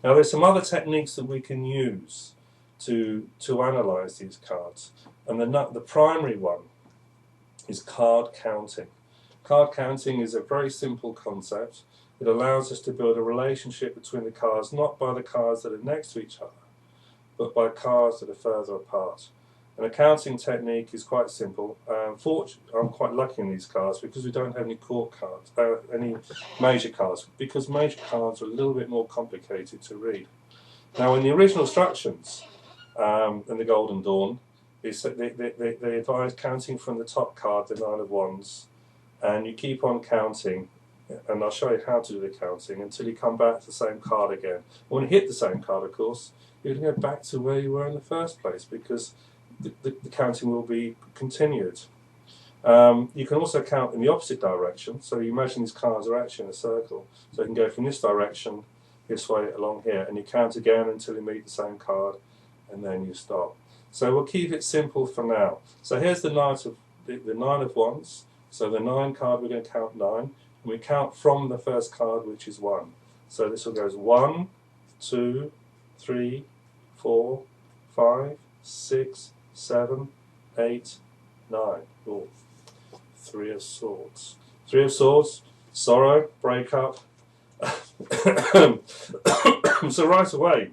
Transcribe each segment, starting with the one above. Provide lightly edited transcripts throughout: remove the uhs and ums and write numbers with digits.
Now there's some other techniques that we can use to analyse these cards, and the primary one is card counting. Card counting is a very simple concept. It allows us to build a relationship between the cards, not by the cards that are next to each other, but by cards that are further apart. And a counting technique is quite simple. Fortunately, I'm quite lucky in these cards because we don't have any court cards, any major cards, because major cards are a little bit more complicated to read. Now, in the original instructions in the Golden Dawn, they advise counting from the top card, the Nine of Wands, and you keep on counting, and I'll show you how to do the counting until you come back to the same card again. When you hit the same card, of course, you're going to go back to where you were in the first place because the counting will be continued. You can also count in the opposite direction, so you imagine these cards are actually in a circle, so you can go from this direction this way along here, and you count again until you meet the same card, and then you stop. So we'll keep it simple for now. So here's the Nine of Wands. So the 9 card, we're going to count 9, and we count from the first card, which is 1. So this will go as 1, 2, 3, 4, 5, 6, 7, 8, 9. Oh, 3 of Swords. 3 of Swords, sorrow, breakup. So right away,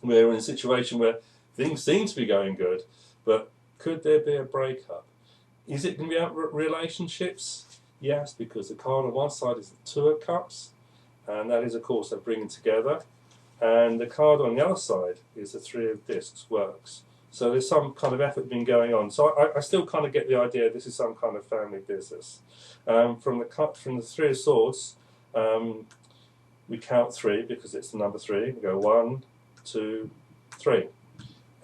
we're in a situation where things seem to be going good, but could there be a breakup? Is it going to be about relationships? Yes, because the card on one side is the Two of Cups, and that is, of course, they're bringing together. And the card on the other side is the Three of Discs, works. So there's some kind of effort being going on. So I still kind of get the idea this is some kind of family business. From the Three of Swords, we count 3 because it's the number 3. We go 1, 2, 3.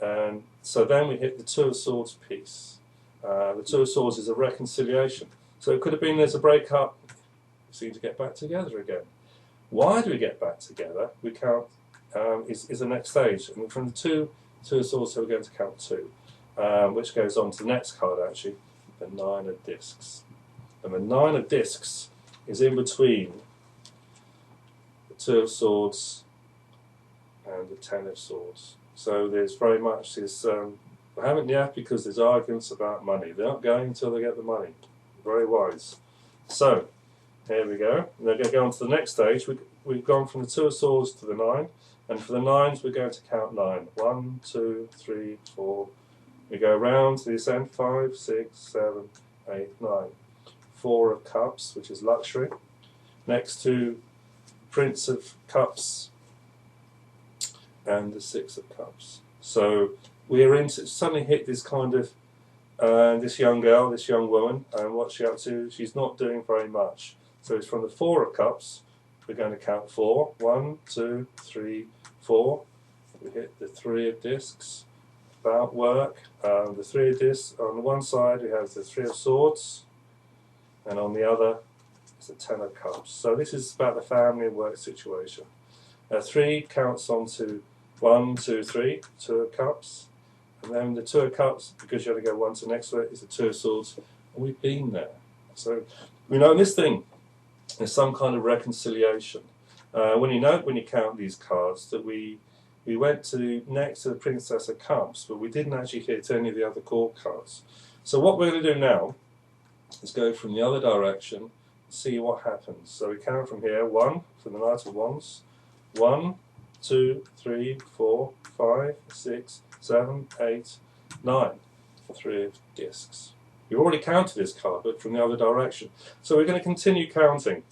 And so then we hit the Two of Swords piece. The Two of Swords is a reconciliation. So it could have been there's a breakup, we seem to get back together again. Why do we get back together? We count, is the next stage. And from the Two of Swords, so we're going to count 2, which goes on to the next card actually, the Nine of Discs. And the Nine of Discs is in between the Two of Swords and the 10 of Swords. So there's very much this, we haven't yet because there's arguments about money. They're not going until they get the money. Very wise. So, here we go. They're going to go on to the next stage. We've gone from the Two of Swords to the 9. And for the 9s, we're going to count 9. 1, 2, 3, 4. We go round to this end. 5, 6, 7, 8, 9. 4 of Cups, which is luxury. Next to Prince of Cups and the 6 of Cups. So we're into suddenly hit this kind of this young girl, this young woman, and what's she up to? She's not doing very much. So it's from the 4 of Cups. We're going to count 4. 1, 2, 3, 4. We hit the 3 of Discs. About work. The 3 of Discs. On one side we have the 3 of Swords, and on the other is the 10 of Cups. So this is about the family and work situation. 3 counts on to 1, 2, 3, 2 of Cups. And then the 2 of Cups, because you only go 1 to the next to it, is the 2 of Swords. And we've been there. So we know in this thing there's some kind of reconciliation. When you count these cards, that we went to next to the Princess of Cups, but we didn't actually hit any of the other court cards. So what we're going to do now is go from the other direction and see what happens. So we count from here. 1 from the Knight of Wands. 1, 2, 3, 4, 5, 6, 7, 8, 9. 3 of Discs. We've already counted this card, but from the other direction. So we're going to continue counting.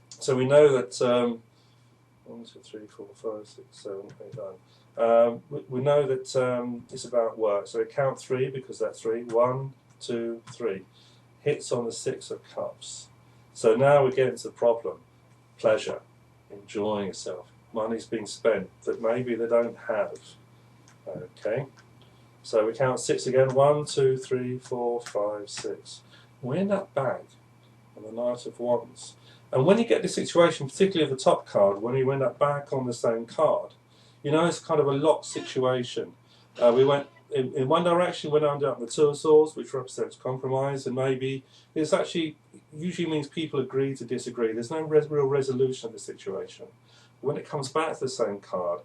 So we know that 1, 2, 3, 4, 5, 6, 7, 8, 9. We know that it's about work. So we count 3 because that's 3. 1, 2, 3. Hits on the 6 of Cups. So now we get into the problem. Pleasure. Enjoying yourself. Money's being spent that maybe they don't have. Okay. So we count 6 again. 1, 2, 3, 4, 5, 6. We end up back on the Knight of Wands. And when you get this situation, particularly at the top card, when you end up back on the same card, you know it's kind of a locked situation. We went in one direction, we ended up in the 2 of Swords, which represents compromise, and maybe it's actually usually means people agree to disagree. There's no real resolution of the situation. when it comes back to the same card,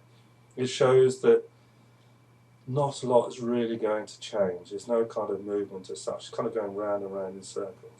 it shows that not a lot is really going to change. There's no kind of movement as such. It's kind of going round and round in circles.